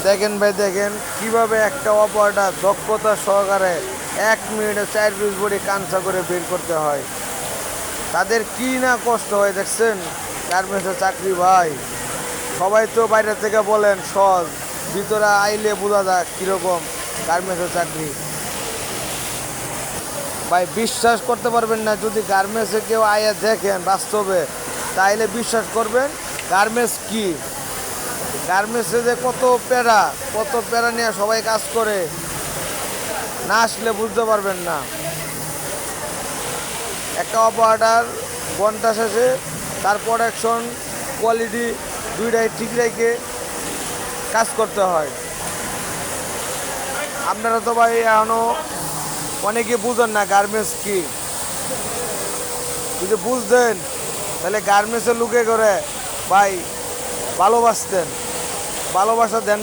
দেখেন ভাই, দেখেন কিভাবে একটা অপারেটর দক্ষতা সহকারে 1 মিনিটে 4 পিস বডি কাঁচা করে বের করতে হয়। তাদের কি না কষ্ট হয় দেখছেন। গার্মেন্টসের চাকরি ভাই, সবাই তো বাইরে থেকে বলেন সহজ, ভিতরে আইলে বোঝা যায় কীরকম গার্মেন্টসের চাকরি। ভাই বিশ্বাস করতে পারবেন না, যদি গার্মেন্টসে কেউ আয়া দেখেন বাস্তবে, তাইলে বিশ্বাস করবেন গার্মেন্টস কি। গার্মেন্টসে যে কত প্যারা নিয়ে সবাই কাজ করে, না আসলে বুঝতে পারবেন না। একটা অপারেটর ঘন্টা শেষে তার প্রোডাকশন কোয়ালিটি দুইটাই ঠিক রেখে কাজ করতে হয়। আপনারা তো ভাই এখনও অনেকে বুঝেন না গার্মেন্টস কি। যদি বুঝতেন তাহলে গার্মেন্টসের লুকে করে ভাই ভালোবাসতেন, ভালোবাসা দেন।